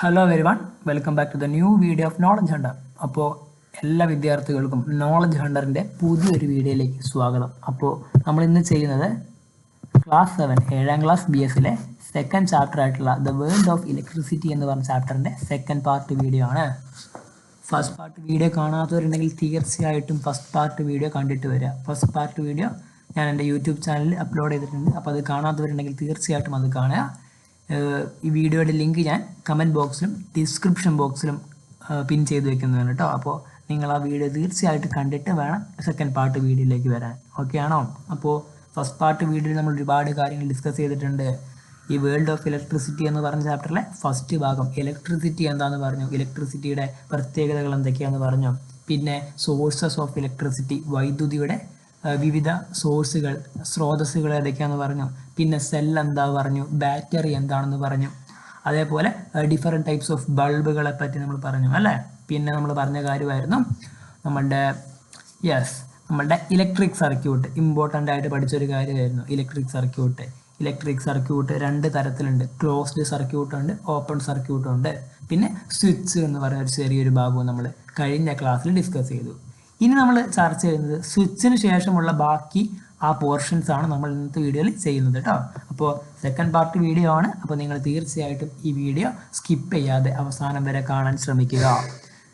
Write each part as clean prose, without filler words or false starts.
Hello everyone, welcome back to the new video of Knowledge Hunter. അപ്പോൾ എല്ലാ വിദ്യാർത്ഥികൾക്കും knowledge ഹണ്ടറിൻ്റെ പുതിയൊരു വീഡിയോയിലേക്ക് സ്വാഗതം. അപ്പോൾ നമ്മൾ ഇന്ന് ചെയ്യുന്നത് ക്ലാസ് 7 7ാം ക്ലാസ് BSലെ സെക്കൻഡ് ചാപ്റ്റർ ആയിട്ടുള്ള ദ വേൾഡ് ഓഫ് ഇലക്ട്രിസിറ്റി എന്ന് പറഞ്ഞ ചാപ്റ്ററിൻ്റെ സെക്കൻഡ് പാർട്ട് വീഡിയോ ആണ്. ഫസ്റ്റ് പാർട്ട് വീഡിയോ കാണാത്തവരുണ്ടെങ്കിൽ തീർച്ചയായിട്ടും ഫസ്റ്റ് പാർട്ട് വീഡിയോ കണ്ടിട്ട് വരിക. ഫസ്റ്റ് പാർട്ട് വീഡിയോ ഞാൻ എൻ്റെ യൂട്യൂബ് ചാനലിൽ അപ്ലോഡ് ചെയ്തിട്ടുണ്ട്. അപ്പോൾ അത് കാണാത്തവരുണ്ടെങ്കിൽ തീർച്ചയായിട്ടും അത് കാണുക. ഈ വീഡിയോയുടെ ലിങ്ക് ഞാൻ കമൻറ്റ് ബോക്സിലും ഡിസ്ക്രിപ്ഷൻ ബോക്സിലും പിൻ ചെയ്ത് വെക്കുന്നതാണ് കേട്ടോ. അപ്പോൾ നിങ്ങൾ ആ വീഡിയോ തീർച്ചയായിട്ടും കണ്ടിട്ട് വേണം സെക്കൻഡ് പാർട്ട് വീഡിയോയിലേക്ക് വരാൻ. ഓക്കെ ആണോ? അപ്പോൾ ഫസ്റ്റ് പാർട്ട് വീഡിയോയിൽ നമ്മൾ ഒരുപാട് കാര്യങ്ങൾ ഡിസ്കസ് ചെയ്തിട്ടുണ്ട്. ഈ വേൾഡ് ഓഫ് ഇലക്ട്രിസിറ്റി എന്ന് പറഞ്ഞ ചാപ്റ്ററിലെ ഫസ്റ്റ് ഭാഗം ഇലക്ട്രിസിറ്റി എന്താണെന്ന് പറഞ്ഞു, ഇലക്ട്രിസിറ്റിയുടെ പ്രത്യേകതകൾ എന്തൊക്കെയാണെന്ന് പറഞ്ഞു, പിന്നെ സോഴ്സസ് ഓഫ് ഇലക്ട്രിസിറ്റി വൈദ്യുതിയുടെ വിവിധ സോഴ്സുകൾ സ്രോതസ്സുകൾ ഏതൊക്കെയാണെന്ന് പറഞ്ഞു, പിന്നെ സെൽ എന്താ പറഞ്ഞു, ബാറ്ററി എന്താണെന്ന് പറഞ്ഞു, അതേപോലെ ഡിഫറെൻറ്റ് ടൈപ്സ് ഓഫ് ബൾബുകളെ പറ്റി നമ്മൾ പറഞ്ഞു അല്ലേ. പിന്നെ നമ്മൾ പറഞ്ഞ കാര്യമായിരുന്നു നമ്മളുടെ ഇലക്ട്രിക് സർക്യൂട്ട്, ഇമ്പോർട്ടൻ്റ് ആയിട്ട് പഠിച്ചൊരു കാര്യമായിരുന്നു ഇലക്ട്രിക് സർക്യൂട്ട്. ഇലക്ട്രിക് സർക്യൂട്ട് രണ്ട് തരത്തിലുണ്ട്, ക്ലോസ്ഡ് സർക്യൂട്ട് ഉണ്ട്, ഓപ്പൺ സർക്യൂട്ട് ഉണ്ട്. പിന്നെ സ്വിച്ച് എന്ന് പറയുന്ന ഒരു ചെറിയൊരു ഭാഗവും നമ്മൾ കഴിഞ്ഞ ക്ലാസ്സിൽ ഡിസ്കസ് ചെയ്തു. ഇനി നമ്മൾ ചർച്ച ചെയ്യുന്നത് സ്വിച്ചിന് ശേഷമുള്ള ബാക്കി ആ പോർഷൻസ് ആണ് നമ്മൾ ഇന്നത്തെ വീഡിയോയിൽ ചെയ്യുന്നത് കേട്ടോ. അപ്പോൾ സെക്കൻഡ് പാർട്ട് വീഡിയോ ആണ്. അപ്പോൾ നിങ്ങൾ തീർച്ചയായിട്ടും ഈ വീഡിയോ സ്കിപ്പ് ചെയ്യാതെ അവസാനം വരെ കാണാൻ ശ്രമിക്കുക.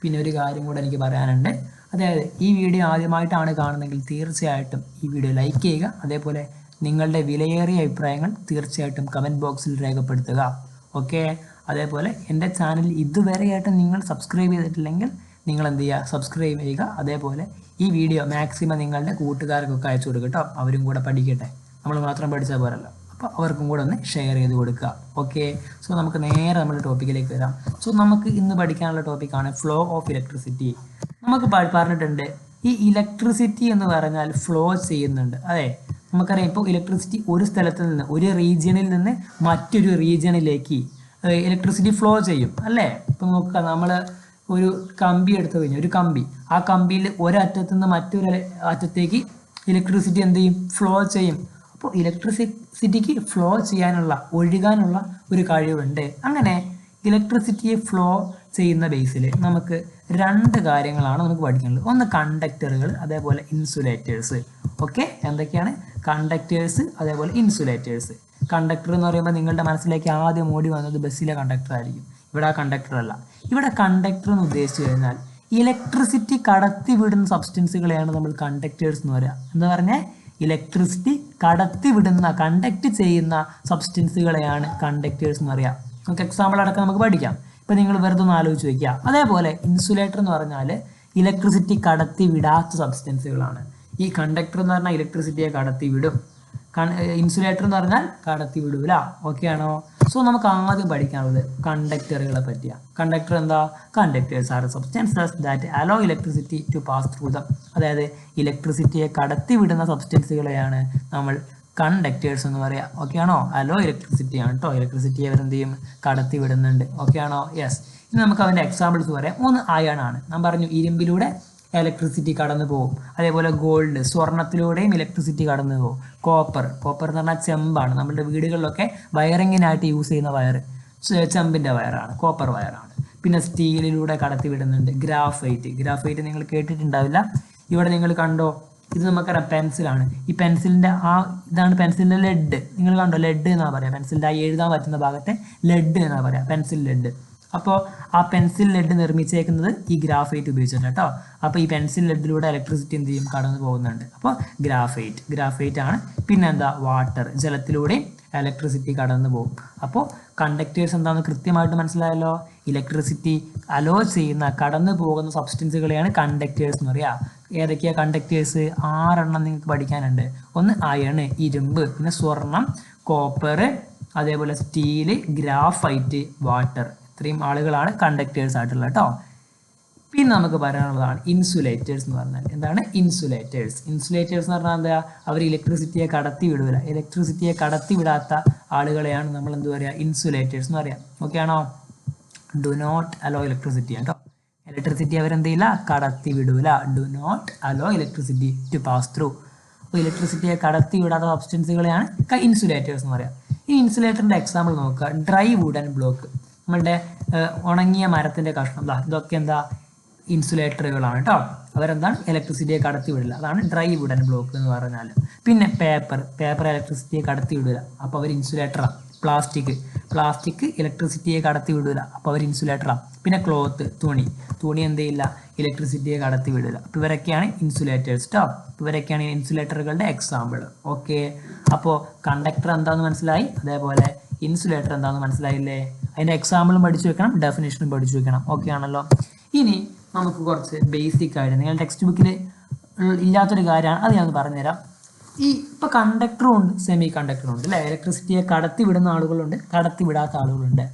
പിന്നെ ഒരു കാര്യം കൂടെ എനിക്ക് പറയാനുണ്ട്, അതായത് ഈ വീഡിയോ ആദ്യമായിട്ടാണ് കാണുന്നതെങ്കിൽ തീർച്ചയായിട്ടും ഈ വീഡിയോ ലൈക്ക് ചെയ്യുക. അതേപോലെ നിങ്ങളുടെ വിലയേറിയ അഭിപ്രായങ്ങൾ തീർച്ചയായിട്ടും കമൻറ്റ് ബോക്സിൽ രേഖപ്പെടുത്തുക. ഓക്കെ, അതേപോലെ എൻ്റെ ചാനൽ ഇതുവരെയായിട്ടും നിങ്ങൾ സബ്സ്ക്രൈബ് ചെയ്തിട്ടില്ലെങ്കിൽ നിങ്ങൾ എന്ത് ചെയ്യുക, സബ്സ്ക്രൈബ് ചെയ്യുക. അതേപോലെ ഈ വീഡിയോ മാക്സിമം നിങ്ങളുടെ കൂട്ടുകാർക്കൊക്കെ അയച്ചു കൊടുക്കുക കേട്ടോ. അവരും കൂടെ പഠിക്കട്ടെ, നമ്മൾ മാത്രം പഠിച്ചാൽ പോരല്ലോ. അപ്പോൾ അവർക്കും കൂടെ ഒന്ന് ഷെയർ ചെയ്ത് കൊടുക്കുക. ഓക്കെ, സോ നമുക്ക് നേരെ നമ്മുടെ ടോപ്പിക്കിലേക്ക് വരാം. സോ നമുക്ക് ഇന്ന് പഠിക്കാനുള്ള ടോപ്പിക്കാണ് ഫ്ലോ ഓഫ് ഇലക്ട്രിസിറ്റി. നമുക്ക് പറഞ്ഞിട്ടുണ്ട് ഈ ഇലക്ട്രിസിറ്റി എന്ന് പറഞ്ഞാൽ ഫ്ലോ ചെയ്യുന്നുണ്ട്. അതെ, നമുക്കറിയാം ഇപ്പോൾ ഇലക്ട്രിസിറ്റി ഒരു സ്ഥലത്ത് നിന്ന് ഒരു റീജിയണിൽ നിന്ന് മറ്റൊരു റീജിയണിലേക്ക് ഇലക്ട്രിസിറ്റി ഫ്ലോ ചെയ്യും അല്ലേ. ഇപ്പോൾ നോക്കുക, നമ്മൾ ഒരു കമ്പി എടുത്തു കഴിഞ്ഞാൽ ഒരു കമ്പി, ആ കമ്പിയിൽ ഒരറ്റത്തു നിന്ന് മറ്റൊരു അറ്റത്തേക്ക് ഇലക്ട്രിസിറ്റി എന്ത് ചെയ്യും, ഫ്ലോ ചെയ്യും. അപ്പോൾ ഇലക്ട്രിസിറ്റിക്ക് ഫ്ലോ ചെയ്യാനുള്ള ഒഴുകാനുള്ള ഒരു കഴിവുണ്ട്. അങ്ങനെ ഇലക്ട്രിസിറ്റിയെ ഫ്ലോ ചെയ്യുന്ന ബേസിൽ നമുക്ക് രണ്ട് കാര്യങ്ങളാണ് നമുക്ക് പഠിക്കാനുള്ളത്. ഒന്ന് കണ്ടക്ടറുകൾ, അതേപോലെ ഇൻസുലേറ്റേഴ്സ്. ഓക്കെ, എന്തൊക്കെയാണ് കണ്ടക്ടേഴ്സ് അതേപോലെ ഇൻസുലേറ്റേഴ്സ്. കണ്ടക്ടർ എന്ന് പറയുമ്പോൾ നിങ്ങളുടെ മനസ്സിലേക്ക് ആദ്യം ഓടി വന്നത് ബസ്സിലെ കണ്ടക്ടർ ആയിരിക്കും. ഇവിടെ ആ കണ്ടക്ടർ അല്ല. ഇവിടെ കണ്ടക്ടർ എന്ന് ഉദ്ദേശിച്ചു കഴിഞ്ഞാൽ ഇലക്ട്രിസിറ്റി കടത്തിവിടുന്ന സബ്സ്റ്റൻസുകളെയാണ് നമ്മൾ കണ്ടക്ടേഴ്സ് എന്ന് പറയുക. എന്ന് പറഞ്ഞാൽ ഇലക്ട്രിസിറ്റി കടത്തിവിടുന്ന കണ്ടക്ട് ചെയ്യുന്ന സബ്സ്റ്റൻസുകളെയാണ് കണ്ടക്ടേഴ്സ് എന്ന് പറയുക. നമുക്ക് എക്സാമ്പിൾ അടക്കം നമുക്ക് പഠിക്കാം. ഇപ്പം നിങ്ങൾ വെറുതെ ഒന്ന് ആലോചിച്ച് വയ്ക്കുക. അതേപോലെ ഇൻസുലേറ്റർ എന്ന് പറഞ്ഞാൽ ഇലക്ട്രിസിറ്റി കടത്തി വിടാത്ത സബ്സ്റ്റൻസുകളാണ്. ഈ കണ്ടക്ടർ എന്ന് പറഞ്ഞാൽ ഇലക്ട്രിസിറ്റിയെ കടത്തി വിടും, ഇൻസുലേറ്റർ എന്ന് പറഞ്ഞാൽ കടത്തി വിടൂല. ഓക്കെ ആണോ? സോ നമുക്ക് ആദ്യം പഠിക്കാനുള്ളത് കണ്ടക്ടറുകളെ പറ്റിയാണ്. കണ്ടക്ടർ എന്താ? Conductors are substances that allow electricity to pass through them. അതായത് ഇലക്ട്രിസിറ്റിയെ കടത്തി വിടുന്ന സബ്സ്റ്റൻസുകളെയാണ് നമ്മൾ കണ്ടക്ടേഴ്സ് എന്ന് പറയാം. ഓക്കെ ആണോ? അലോ ഇലക്ട്രിസിറ്റി ആണ് കേട്ടോ. ഇലക്ട്രിസിറ്റിയെ അവരെന്ത് ചെയ്യും, കടത്തി വിടുന്നുണ്ട്. ഓക്കെ ആണോ? യെസ്. ഇനി നമുക്ക് അതിൻ്റെ എക്സാമ്പിൾസ് പറയാം. ഒന്ന് അയൺ ആണ്. ഞാൻ പറഞ്ഞു ഇരുമ്പിലൂടെ ഇലക്ട്രിസിറ്റി കടന്നു പോകും. അതേപോലെ ഗോൾഡ്, സ്വർണത്തിലൂടെയും ഇലക്ട്രിസിറ്റി കടന്നു പോകും. കോപ്പർ എന്ന് പറഞ്ഞാൽ ചെമ്പാണ്. നമ്മുടെ വീടുകളിലൊക്കെ വയറിങ്ങിനായിട്ട് യൂസ് ചെയ്യുന്ന വയർ ചെമ്പിൻ്റെ വയറാണ്, കോപ്പർ വയറാണ്. പിന്നെ സ്റ്റീലിലൂടെ കടത്തി വിടുന്നുണ്ട്. ഗ്രാഫൈറ്റ് നിങ്ങൾ കേട്ടിട്ടുണ്ടാവില്ല. ഇവിടെ നിങ്ങൾ കണ്ടോ, ഇത് നമുക്കറിയാം പെൻസിലാണ്. ഈ പെൻസിലിൻ്റെ ഇതാണ് പെൻസിലിൻ്റെ ലെഡ്. നിങ്ങൾ കണ്ടോ, ലെഡ് എന്നാണ് പറയുക. പെൻസിലിൻ്റെ എഴുതാൻ പറ്റുന്ന ഭാഗത്തെ ലെഡ് എന്നാണ് പറയുക, പെൻസിൽ ലെഡ്. അപ്പോൾ ആ പെൻസിൽ ലെഡ് നിർമ്മിച്ചേക്കുന്നത് ഈ ഗ്രാഫൈറ്റ് ഉപയോഗിച്ചിട്ട് കേട്ടോ. അപ്പോൾ ഈ പെൻസിൽ ലെഡിലൂടെ ഇലക്ട്രിസിറ്റി എന്ത് ചെയ്യും, കടന്നു പോകുന്നുണ്ട്. അപ്പോൾ ഗ്രാഫൈറ്റ് ആണ്. പിന്നെ എന്താ, വാട്ടർ, ജലത്തിലൂടെയും ഇലക്ട്രിസിറ്റി കടന്നു പോകും. അപ്പോൾ കണ്ടക്ടേഴ്സ് എന്താണെന്ന് കൃത്യമായിട്ട് മനസ്സിലായല്ലോ. ഇലക്ട്രിസിറ്റി അലോ ചെയ്യുന്ന കടന്നു പോകുന്ന സബ്സ്റ്റൻസുകളെയാണ് കണ്ടക്ടേഴ്സ് എന്ന് പറയുക. ഏതൊക്കെയാണ് കണ്ടക്ടേഴ്സ്? 6 നിങ്ങൾക്ക് പഠിക്കാനുണ്ട്. ഒന്ന് അയൺ, ഇരുമ്പ്, പിന്നെ സ്വർണം, കോപ്പർ, അതേപോലെ സ്റ്റീല്, ഗ്രാഫൈറ്റ്, വാട്ടർ. ഇത്രയും ആളുകളാണ് കണ്ടക്ടേഴ്സ് ആയിട്ടുള്ളത് കേട്ടോ. പിന്നെ നമുക്ക് പറയാനുള്ളതാണ് ഇൻസുലേറ്റേഴ്സ് എന്ന് പറഞ്ഞാൽ. എന്താണ് ഇൻസുലേറ്റേഴ്സ് എന്ന് പറഞ്ഞാൽ എന്താ? അവർ ഇലക്ട്രിസിറ്റിയെ കടത്തി വിടൂല. ഇലക്ട്രിസിറ്റിയെ കടത്തി വിടാത്ത ആളുകളെയാണ് നമ്മൾ എന്ത് പറയുക, ഇൻസുലേറ്റേഴ്സ് എന്ന് പറയാം. ഓക്കെ ആണോ? ഡു നോട്ട് അലോ ഇലക്ട്രിസിറ്റി കേട്ടോ. ഇലക്ട്രിസിറ്റി അവരെന്ത് ചെയ്യില്ല, കടത്തി വിടൂല. Do not allow electricity to pass through. അപ്പോൾ ഇലക്ട്രിസിറ്റിയെ കടത്തി വിടാത്ത സബ്സ്റ്റൻസുകളെയാണ് ഇൻസുലേറ്റേഴ്സ് എന്ന് പറയാം. ഈ ഇൻസുലേറ്ററിൻ്റെ എക്സാമ്പിൾ നോക്കുക. Dry wooden block. നമ്മളുടെ ഉണങ്ങിയ മരത്തിൻ്റെ കഷ്ണം, ഇതൊക്കെ എന്താ ഇൻസുലേറ്ററുകളാണ് കേട്ടോ. അവരെന്താണ് ഇലക്ട്രിസിറ്റിയെ കടത്തി വിടില്ല. അതാണ് ഡ്രൈ വുഡൻ ബ്ലോക്ക് എന്ന് പറഞ്ഞാൽ. പിന്നെ പേപ്പർ ഇലക്ട്രിസിറ്റിയെ കടത്തി വിടില്ല, അപ്പോൾ അവർ ഇൻസുലേറ്ററാണ്. പ്ലാസ്റ്റിക് ഇലക്ട്രിസിറ്റിയെ കടത്തി വിടില്ല, അപ്പോൾ അവർ ഇൻസുലേറ്ററാണ്. പിന്നെ ക്ലോത്ത്, തുണി എന്ത് ചെയ്യില്ല, ഇലക്ട്രിസിറ്റിയെ കടത്തി വിടില്ല. അപ്പോൾ ഇവരൊക്കെയാണ് ഇൻസുലേറ്റേഴ്സ് കേട്ടോ. ഇവരൊക്കെയാണ് ഇൻസുലേറ്ററുകളുടെ എക്സാമ്പിൾ. ഓക്കെ, അപ്പോൾ കണ്ടക്ടർ എന്താണെന്ന് മനസ്സിലായി, അതേപോലെ ഇൻസുലേറ്റർ എന്താണെന്ന് മനസ്സിലായില്ലേ? അതിൻ്റെ എക്സാമ്പിളും പഠിച്ചു വെക്കണം, ഡെഫിനേഷനും പഠിച്ചു വെക്കണം. ഓക്കെ ആണല്ലോ. ഇനി നമുക്ക് കുറച്ച് ബേസിക് ആയിട്ട് നിങ്ങൾ ടെക്സ്റ്റ് ബുക്കിൽ ഇല്ലാത്തൊരു കാര്യമാണ്, അത് ഞാൻ പറഞ്ഞുതരാം. ഇപ്പോൾ കണ്ടക്ടറും ഉണ്ട്, സെമി കണ്ടക്ടറും ഉണ്ട് അല്ലേ? ഇലക്ട്രിസിറ്റിയെ കടത്തി വിടുന്ന ആളുകളുണ്ട്, കടത്തി വിടാത്ത ആളുകളുണ്ട്.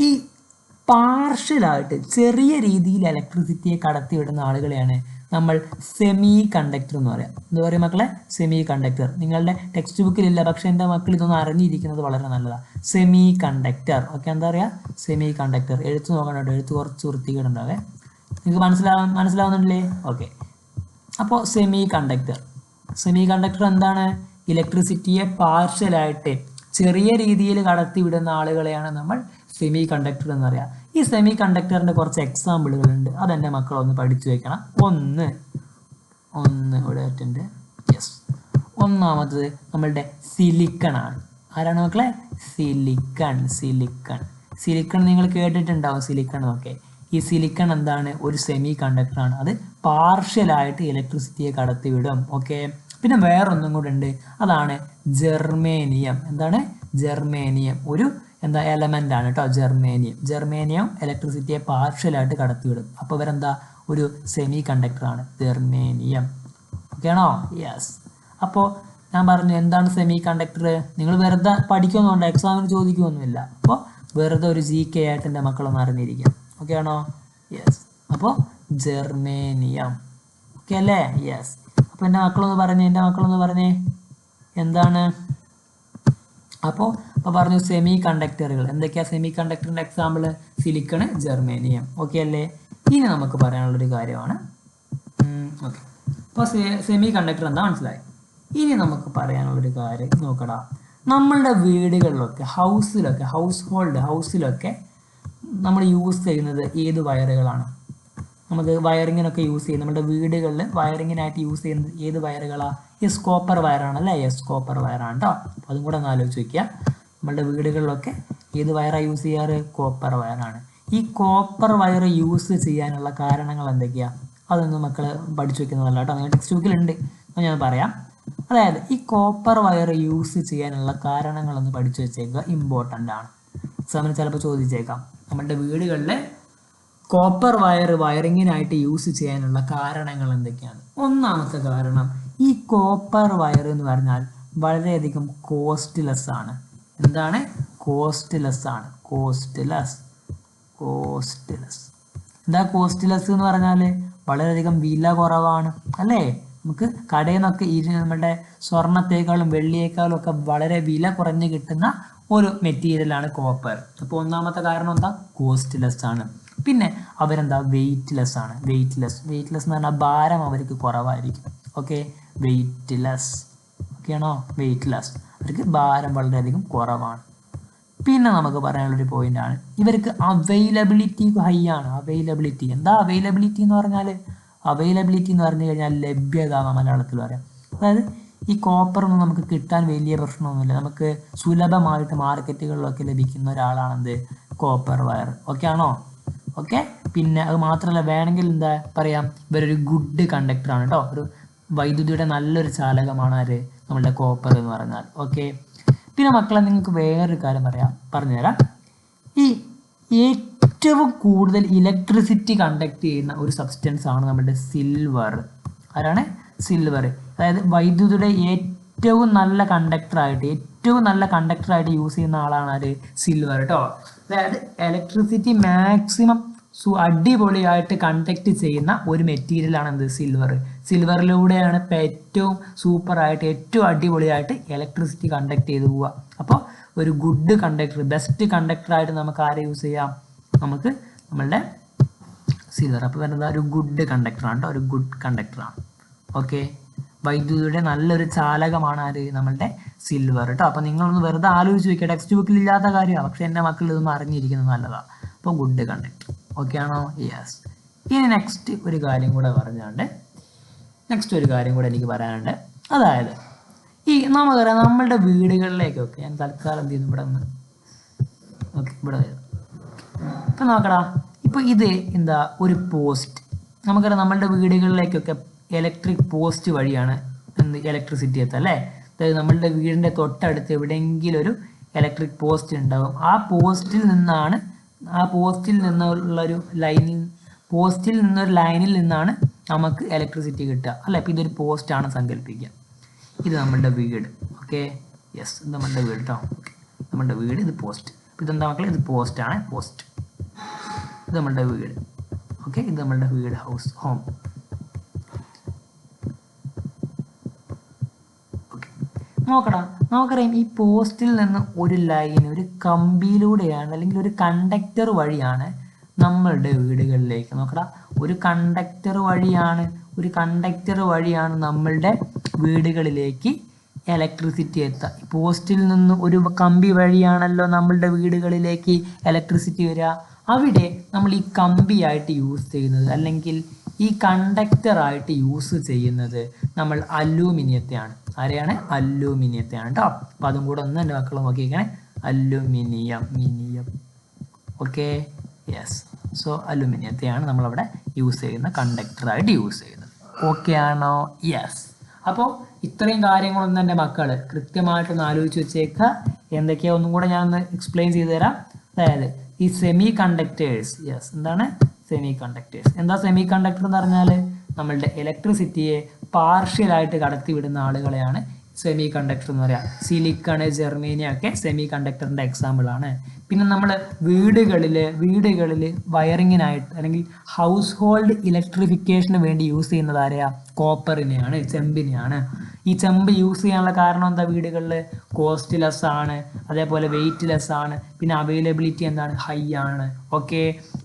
ഈ പാർഷ്യലായിട്ട് ചെറിയ രീതിയിൽ ഇലക്ട്രിസിറ്റിയെ കടത്തി വിടുന്ന ആളുകളെയാണ് നമ്മൾ സെമി കണ്ടക്ടർ എന്ന് പറയാം. എന്താ പറയുക മക്കളെ? Semi conductor. നിങ്ങളുടെ ടെക്സ്റ്റ് ബുക്കിലില്ല, പക്ഷെ എൻ്റെ മക്കൾ ഇതൊന്നും അറിഞ്ഞിരിക്കുന്നത് വളരെ നല്ലതാണ്. Semi conductor. ഓക്കെ, എന്താ പറയുക? Semi conductor. എഴുത്ത് നോക്കണോ? എഴുത്ത് കുറച്ച് വൃത്തികേടുണ്ടാവേ. നിങ്ങൾക്ക് മനസ്സിലാവുന്നുണ്ടല്ലേ? ഓക്കെ, അപ്പോൾ സെമി കണ്ടക്ടർ എന്താണ്? ഇലക്ട്രിസിറ്റിയെ പാർഷ്യലായിട്ട് ചെറിയ രീതിയിൽ കടത്തി വിടുന്ന ആളുകളെയാണ് നമ്മൾ സെമി കണ്ടക്ടർ എന്ന് പറയാം. ഈ സെമി കണ്ടക്ടറിൻ്റെ കുറച്ച് എക്സാമ്പിളുകളുണ്ട്, അതെൻ്റെ മക്കളൊന്ന് പഠിച്ചു വെക്കണം. ഒന്ന് ഇവിടെ ആയിട്ടുണ്ട്. യെസ്, ഒന്നാമത് നമ്മളുടെ സിലിക്കൺ ആണ്. ആരാണ് മക്കളെ? സിലിക്കൺ നിങ്ങൾ കേട്ടിട്ടുണ്ടാവും, സിലിക്കൺ എന്നൊക്കെ. ഈ സിലിക്കൺ എന്താണ്? ഒരു സെമി കണ്ടക്ടറാണ്. അത് പാർഷ്യലായിട്ട് ഇലക്ട്രിസിറ്റിയെ കടത്തി വിടും. ഓക്കെ, പിന്നെ വേറൊന്നും കൂടെ ഉണ്ട്, അതാണ് ജെർമേനിയം. എന്താണ്? ജെർമേനിയം ഒരു എലമെന്റ് ആണ് കേട്ടോ. ജെർമേനിയം ഇലക്ട്രിസിറ്റിയെ പാർഷ്യലായിട്ട് കടത്തിവിടും. അപ്പോൾ ഇവരെന്താ? ഒരു സെമി കണ്ടക്ടറാണ് ജെർമേനിയം. ഓക്കെ ആണോ? യെസ്. അപ്പോൾ ഞാൻ പറഞ്ഞു എന്താണ് സെമി കണ്ടക്ടർ. നിങ്ങൾ വെറുതെ പഠിക്കുന്നുണ്ട്, എക്സാമിന് ചോദിക്കുമൊന്നുമില്ല. അപ്പോൾ വെറുതെ ഒരു GK ആയിട്ട് എൻ്റെ മക്കളൊന്ന് അറിഞ്ഞിരിക്കാം. ഓക്കെ ആണോ? യെസ്. അപ്പോൾ ജെർമേനിയം. ഓക്കെ അല്ലേ? യെസ്. അപ്പോൾ എൻ്റെ മക്കളൊന്ന് പറഞ്ഞേ എന്താണ്? അപ്പോൾ പറഞ്ഞു സെമി കണ്ടക്ടറുകൾ. എന്തൊക്കെയാണ് സെമി കണ്ടക്ടറിൻ്റെ എക്സാമ്പിൾ? Silicon, germanium. ഓക്കെ അല്ലേ? ഇനി നമുക്ക് പറയാനുള്ളൊരു കാര്യമാണ്. ഓക്കെ, അപ്പോൾ സെമി കണ്ടക്ടർ എന്താ മനസ്സിലായി. ഇനി നമുക്ക് പറയാനുള്ളൊരു കാര്യം നോക്കടാ. നമ്മളുടെ വീടുകളിലൊക്കെ, ഹൗസിലൊക്കെ നമ്മൾ യൂസ് ചെയ്യുന്നത് ഏത് വയറുകളാണ്? നമുക്ക് വയറിങ്ങിനൊക്കെ യൂസ് ചെയ്യുന്നത്, നമ്മുടെ വീടുകളിൽ വയറിങ്ങിനായിട്ട് യൂസ് ചെയ്യുന്നത് ഏത് വയറുകളാണ്? യെസ്, കോപ്പർ വയറാണല്ലേ? യെസ്, കോപ്പർ വയറാണ് കേട്ടോ. അപ്പോൾ അതും കൂടെ ഒന്ന് ആലോചിച്ച് വയ്ക്കുക. നമ്മളുടെ വീടുകളിലൊക്കെ ഏത് വയറാണ് യൂസ് ചെയ്യാറ്? കോപ്പർ വയറാണ്. ഈ കോപ്പർ വയർ യൂസ് ചെയ്യാനുള്ള കാരണങ്ങൾ എന്തൊക്കെയാണ്? അതൊന്നും മക്കൾ പഠിച്ചു വെക്കുന്നതല്ല കേട്ടോ, നിങ്ങൾ ടെക്സ്റ്റ് ബുക്കിലുണ്ട്, അത് ഞാൻ പറയാം. അതായത് ഈ കോപ്പർ വയർ യൂസ് ചെയ്യാനുള്ള കാരണങ്ങളൊന്ന് പഠിച്ചു വെച്ചേക്കുക, ഇമ്പോർട്ടൻ്റ് ആണ്. എക്സാമിന് ചിലപ്പോൾ ചോദിച്ചേക്കാം. നമ്മളുടെ വീടുകളിലെ കോപ്പർ വയറിങ്ങിനായിട്ട് യൂസ് ചെയ്യാനുള്ള കാരണങ്ങൾ എന്തൊക്കെയാണ്? ഒന്നാമത്തെ കാരണം, ഈ കോപ്പർ വയർ എന്ന് പറഞ്ഞാൽ വളരെയധികം കോസ്റ്റ്ലെസ് ആണ്. എന്താണ്? കോസ്റ്റ്ലെസ് ആണ്. എന്താ കോസ്റ്റ്ലെസ് എന്ന് പറഞ്ഞാൽ? വളരെയധികം വില കുറവാണ് അല്ലേ? നമുക്ക് കടയിൽ നിന്നൊക്കെ നമ്മുടെ സ്വർണത്തേക്കാളും വെള്ളിയേക്കാളും ഒക്കെ വളരെ വില കുറഞ്ഞ് കിട്ടുന്ന ഒരു മെറ്റീരിയലാണ് കോപ്പർ. അപ്പോൾ ഒന്നാമത്തെ കാരണം എന്താ? കോസ്റ്റ്ലെസ് ആണ്. പിന്നെ അവരെന്താ? വെയ്റ്റ്ലെസ് ആണ്. വെയ്റ്റ്ലെസ് എന്ന് പറഞ്ഞാൽ ഭാരം അവർക്ക് കുറവായിരിക്കും. Okay, weightless. ഓക്കെ ആണോ? വെയ്റ്റ്ലെസ്, അവർക്ക് ഭാരം വളരെയധികം കുറവാണ്. പിന്നെ നമുക്ക് പറയാനുള്ളൊരു പോയിന്റാണ്, ഇവർക്ക് അവൈലബിലിറ്റി ഹൈ ആണ്. എന്താ അവൈലബിലിറ്റി എന്ന് പറഞ്ഞാൽ? അവൈലബിലിറ്റി എന്ന് പറഞ്ഞു കഴിഞ്ഞാൽ ലഭ്യത മലയാളത്തിൽ പറയാം. അതായത് ഈ കോപ്പറൊന്നും നമുക്ക് കിട്ടാൻ വലിയ പ്രശ്നമൊന്നുമില്ല, നമുക്ക് സുലഭമായിട്ട് മാർക്കറ്റുകളിലൊക്കെ ലഭിക്കുന്ന ഒരാളാണെന്ത്? Copper wire. ഓക്കെ ആണോ? ഓക്കെ. പിന്നെ അത് മാത്രമല്ല, വേണമെങ്കിൽ എന്താ പറയാം, ഇവരൊരു ഗുഡ് കണ്ടക്ടറാണ് കേട്ടോ. ഒരു വൈദ്യുതിയുടെ നല്ലൊരു ചാലകമാണ് ആര്? നമ്മളുടെ കോപ്പർ എന്ന് പറഞ്ഞാൽ. ഓക്കെ. പിന്നെ മക്കളെ, നിങ്ങൾക്ക് വേറൊരു കാര്യം പറഞ്ഞുതരാം. ഈ ഏറ്റവും കൂടുതൽ ഇലക്ട്രിസിറ്റി കണ്ടക്ട് ചെയ്യുന്ന ഒരു സബ്സ്റ്റൻസ് ആണ് നമ്മുടെ സിൽവർ. ആരാണ്? സിൽവർ. അതായത് വൈദ്യുതിയുടെ ഏറ്റവും നല്ല കണ്ടക്ടറായിട്ട് യൂസ് ചെയ്യുന്ന ആളാണ് ആര്? സിൽവർ കേട്ടോ. അതായത് ഇലക്ട്രിസിറ്റി മാക്സിമം അടിപൊളിയായിട്ട് കണ്ടക്ട് ചെയ്യുന്ന ഒരു മെറ്റീരിയലാണ് എന്ത്? സിൽവർ. സിൽവറിലൂടെയാണ് ഇപ്പം ഏറ്റവും സൂപ്പറായിട്ട്, ഏറ്റവും അടിപൊളിയായിട്ട് ഇലക്ട്രിസിറ്റി കണ്ടക്ട് ചെയ്ത് പോവുക. അപ്പോൾ ഒരു ഗുഡ് കണ്ടക്ടർ, ബെസ്റ്റ് കണ്ടക്ടറായിട്ട് നമുക്ക് ആരെ യൂസ് ചെയ്യാം? നമുക്ക് നമ്മളുടെ സിൽവർ. അപ്പോൾ വരുന്നത് ഒരു ഗുഡ് കണ്ടക്ടറാണ് കേട്ടോ, ഓക്കെ. വൈദ്യുതിയുടെ നല്ലൊരു ചാലകമാണ് ആര്? നമ്മളുടെ സിൽവർ കേട്ടോ. അപ്പോൾ നിങ്ങളൊന്ന് വെറുതെ ആലോചിച്ച് നോക്കിയാൽ ടെക്സ്റ്റ് ബുക്കിൽ ഇല്ലാത്ത കാര്യമാണ്, പക്ഷെ എൻ്റെ മക്കൾ ഇതൊന്നും അറിഞ്ഞിരിക്കുന്നത് നല്ലതാണ്. അപ്പോൾ ഗുഡ് കണ്ടക്ടർ. ഓക്കെ ആണോ? യെസ്. ഇനി നെക്സ്റ്റ് ഒരു കാര്യം കൂടെ പറഞ്ഞാണ്ട് എനിക്ക് പറയാനുണ്ട്. അതായത് ഈ നമുക്കറിയാം നമ്മളുടെ വീടുകളിലേക്കൊക്കെ ഞാൻ തൽക്കാലം എന്ത് ചെയ്യുന്നു ഇവിടെ നിന്ന് ഓക്കെ ഇവിടെ ഇപ്പം നോക്കടാ. ഇപ്പോൾ ഇത് എന്താ ഒരു പോസ്റ്റ്, നമുക്കറിയാം നമ്മളുടെ വീടുകളിലേക്കൊക്കെ ഇലക്ട്രിക് പോസ്റ്റ് വഴിയാണ് ഇലക്ട്രിസിറ്റി എത്തുക അല്ലേ. അതായത് നമ്മളുടെ വീടിൻ്റെ തൊട്ടടുത്ത് എവിടെയെങ്കിലും ഒരു ഇലക്ട്രിക് പോസ്റ്റ് ഉണ്ടാകും. ആ പോസ്റ്റിൽ നിന്നുള്ളൊരു ലൈനിൽ നിന്നാണ് നമുക്ക് ഇലക്ട്രിസിറ്റി കിട്ടുക അല്ലേ. അപ്പോൾ ഇതൊരു പോസ്റ്റാണ് സങ്കല്പിക്കുക. ഇത് നമ്മളുടെ വീട്. ഓക്കെ, യെസ്, ഇത് നമ്മളുടെ വീട് കേട്ടോ. ഓക്കെ, നമ്മളുടെ വീട്, ഇത് പോസ്റ്റ്. അപ്പോൾ ഇതെന്താ മക്കളെ? ഇത് പോസ്റ്റാണ്, പോസ്റ്റ്. ഇത് നമ്മളുടെ വീട്. ഓക്കെ, ഇത് നമ്മളുടെ വീട്, ഹൗസ്, ഹോം. ഓക്കെ, നോക്കടാ. നമുക്കറിയാം ഈ പോസ്റ്റിൽ നിന്ന് ഒരു ലൈൻ ഒരു കമ്പിയിലൂടെയാണ് അല്ലെങ്കിൽ ഒരു കണ്ടക്ടർ വഴിയാണ് നമ്മളുടെ വീടുകളിലേക്ക്. നോക്കടാ, ഒരു കണ്ടക്ടർ വഴിയാണ് നമ്മളുടെ വീടുകളിലേക്ക് ഇലക്ട്രിസിറ്റി എത്തുക. പോസ്റ്റിൽ നിന്ന് ഒരു കമ്പി വഴിയാണല്ലോ നമ്മളുടെ വീടുകളിലേക്ക് ഇലക്ട്രിസിറ്റി വരിക. അവിടെ നമ്മൾ ഈ കമ്പിയായിട്ട് യൂസ് ചെയ്യുന്നത് അല്ലെങ്കിൽ ഈ കണ്ടക്ടറായിട്ട് യൂസ് ചെയ്യുന്നത് നമ്മൾ അലൂമിനിയത്തെയാണ്. ആരെയാണ്? അലൂമിനിയത്തെയാണ് കേട്ടോ. അപ്പം അതും കൂടെ ഒന്ന് എൻ്റെ മക്കൾ നോക്കിയിരിക്കണേ. അലൂമിനിയം. Okay, yes. സോ അലൂമിനിയത്തെയാണ് നമ്മളവിടെ യൂസ് ചെയ്യുന്ന കണ്ടക്ടറായിട്ട് യൂസ് ചെയ്യുന്നത്. ഓക്കെ ആണോ? യെസ്. അപ്പോൾ ഇത്രയും കാര്യങ്ങളൊന്നും എൻ്റെ മക്കൾ കൃത്യമായിട്ടൊന്ന് ആലോചിച്ച് വെച്ചേക്കുക. എന്തൊക്കെയാണ് ഒന്നും കൂടെ ഞാനൊന്ന് എക്സ്പ്ലെയിൻ ചെയ്തു തരാം. അതായത് ഈ സെമി കണ്ടക്ടേഴ്സ്. യെസ്, എന്താണ് സെമി കണ്ടക്ടേഴ്സ്? എന്താ സെമി കണ്ടക്ടർ എന്ന് പറഞ്ഞാൽ നമ്മളുടെ ഇലക്ട്രിസിറ്റിയെ പാർഷ്യലായിട്ട് കടത്തിവിടുന്ന ആളുകളെയാണ് സെമി കണ്ടക്ടർ എന്ന് പറയാം. സിലിക്കൺ, ജെർമേനിയം ഒക്കെ സെമി കണ്ടക്ടറിൻ്റെ എക്സാമ്പിളാണ്. പിന്നെ നമ്മൾ വീടുകളിൽ വയറിങ്ങിനായിട്ട് അല്ലെങ്കിൽ ഹൗസ് ഹോൾഡ് ഇലക്ട്രിഫിക്കേഷന് വേണ്ടി യൂസ് ചെയ്യുന്നത് ആരെയാ? കോപ്പറിനെയാണ്, ചെമ്പിനെയാണ്. ഈ ചെമ്പ് യൂസ് ചെയ്യാനുള്ള കാരണം എന്താ? വീടുകളിൽ കോസ്റ്റ് ലെസ് ആണ്, അതേപോലെ വെയിറ്റ് ലെസ് ആണ്, പിന്നെ അവൈലബിലിറ്റി എന്താണ്? ഹൈ ആണ്. ഓക്കെ,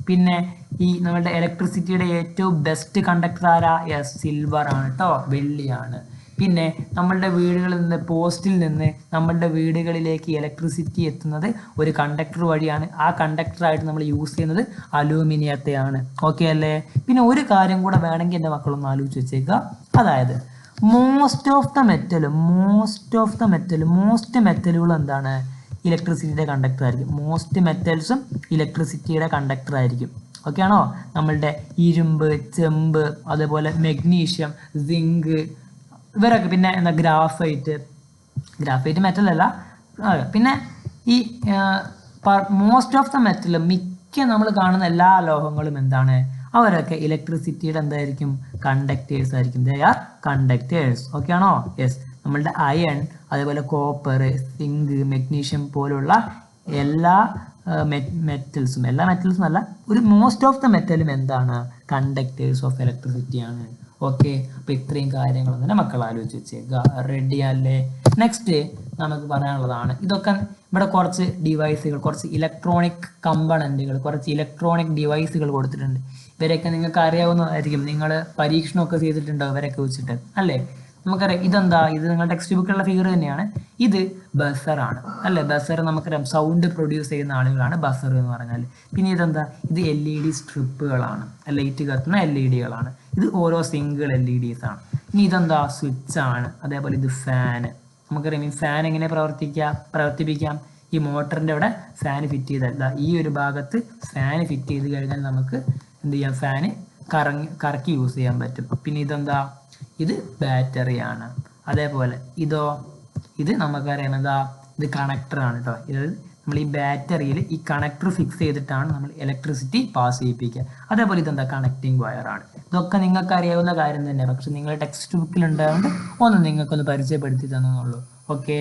പിന്നെ ഈ നമ്മളുടെ ഇലക്ട്രിസിറ്റിയുടെ ഏറ്റവും ബെസ്റ്റ് കണ്ടക്ടർ ആരാ? യെസ്, സിൽവർ ആണ് കേട്ടോ, വെള്ളിയാണ്. പിന്നെ നമ്മളുടെ വീടുകളിൽ നിന്ന് പോസ്റ്റിൽ നിന്ന് നമ്മളുടെ വീടുകളിലേക്ക് ഇലക്ട്രിസിറ്റി എത്തുന്നത് ഒരു കണ്ടക്ടർ വഴിയാണ്. ആ കണ്ടക്ടറായിട്ട് നമ്മൾ യൂസ് ചെയ്യുന്നത് അലൂമിനിയത്തെയാണ്. ഓക്കെ അല്ലേ? പിന്നെ ഒരു കാര്യം കൂടെ വേണമെങ്കിൽ എൻ്റെ മക്കളൊന്ന് ആലോചിച്ച് വെച്ചേക്കുക. അതായത് മോസ്റ്റ് മെറ്റലുകളും എന്താണ്? ഇലക്ട്രിസിറ്റിയുടെ കണ്ടക്ടർ ആയിരിക്കും. മോസ്റ്റ് മെറ്റൽസും ഇലക്ട്രിസിറ്റിയുടെ കണ്ടക്ടർ ആയിരിക്കും. ഓക്കെ ആണോ? നമ്മളുടെ ഇരുമ്പ്, ചെമ്പ്, അതേപോലെ മെഗ്നീഷ്യം, സിങ്ക്, ഇവരൊക്കെ. പിന്നെ എന്താ? ഗ്രാഫൈറ്റ് മെറ്റൽ അല്ല. പിന്നെ ഈ മോസ്റ്റ് ഓഫ് ദ മെറ്റൽ, മിക്ക നമ്മൾ കാണുന്ന എല്ലാ ലോഹങ്ങളും എന്താണ്? അവരൊക്കെ ഇലക്ട്രിസിറ്റിയുടെ എന്തായിരിക്കും? കണ്ടക്ടേഴ്സ് ആയിരിക്കും. They are conductors. ഓക്കെ ആണോ? യെസ്. നമ്മളുടെ അയൺ, അതേപോലെ കോപ്പർ, സിങ്ക്, മെഗ്നീഷ്യം പോലുള്ള എല്ലാ മെറ്റൽസും അല്ല, ഒരു മോസ്റ്റ് ഓഫ് ദ മെറ്റലും എന്താണ്? കണ്ടക്ടേഴ്സ് ഓഫ് ഇലക്ട്രിസിറ്റി ആണ്. ഓക്കെ, അപ്പോൾ ഇത്രയും കാര്യങ്ങൾ തന്നെ മക്കൾ ആലോചിച്ച് വെച്ചേക്കുക. റെഡി അല്ലേ? നെക്സ്റ്റ് നമുക്ക് പറയാനുള്ളതാണ്, ഇതൊക്കെ ഇവിടെ കുറച്ച് ഡിവൈസുകൾ, കുറച്ച് ഇലക്ട്രോണിക് കമ്പണൻറ്റുകൾ, കുറച്ച് ഇലക്ട്രോണിക് ഡിവൈസുകൾ കൊടുത്തിട്ടുണ്ട്. ഇവരൊക്കെ നിങ്ങൾക്ക് അറിയാവുന്നതായിരിക്കും. നിങ്ങൾ പരീക്ഷണമൊക്കെ ചെയ്തിട്ടുണ്ടോ ഇവരൊക്കെ വെച്ചിട്ട് അല്ലേ? നമുക്കറിയാം. ഇതെന്താ? ഇത് നിങ്ങളുടെ ടെക്സ്റ്റ് ബുക്കിലുള്ള ഫിഗർ തന്നെയാണ്. ഇത് ബസറാണ് അല്ലേ? ബസർ നമുക്കറിയാം, സൗണ്ട് പ്രൊഡ്യൂസ് ചെയ്യുന്ന ആളുകളാണ് ബസർ എന്ന് പറഞ്ഞാൽ. പിന്നെ ഇതെന്താ? ഇത് LED സ്ട്രിപ്പുകളാണ്, ലൈറ്റ് കത്തുന്ന LEDകളാണ്. ഇത് ഓരോ സിംഗിൾ LEDs ആണ്. ഇനി ഇതെന്താ? സ്വിച്ച് ആണ്. അതേപോലെ ഇത് ഫാന്. നമുക്കറിയാം ഈ ഫാൻ എങ്ങനെ പ്രവർത്തിപ്പിക്കാം? ഈ മോട്ടറിൻ്റെ അവിടെ ഫാൻ ഫിറ്റ് ചെയ്തല്ല, ഈ ഒരു ഭാഗത്ത് ഫാൻ ഫിറ്റ് ചെയ്ത് കഴിഞ്ഞാൽ നമുക്ക് എന്ത് ചെയ്യാം? ഫാന് കറക്കി യൂസ് ചെയ്യാൻ പറ്റും. പിന്നെ ഇതെന്താ? ഇത് ബാറ്ററിയാണ്. അതേപോലെ ഇത് നമുക്കറിയാം എന്താ? ഇത് കണക്ടറാണ് കേട്ടോ. ഇത് നമ്മൾ ഈ ബാറ്ററിയിൽ ഈ കണക്ടർ ഫിക്സ് ചെയ്തിട്ടാണ് നമ്മൾ ഇലക്ട്രിസിറ്റി പാസ് ചെയ്യിപ്പിക്കുക. അതേപോലെ ഇതെന്താ? കണക്റ്റിംഗ് വയറാണ്. ഇതൊക്കെ നിങ്ങൾക്ക് അറിയാവുന്ന കാര്യം തന്നെ, പക്ഷെ നിങ്ങളുടെ ടെക്സ്റ്റ് ബുക്കിൽ ഉണ്ടായതുകൊണ്ട് ഒന്ന് നിങ്ങൾക്കൊന്ന് പരിചയപ്പെടുത്തി തന്നുള്ളൂ. ഓക്കെ,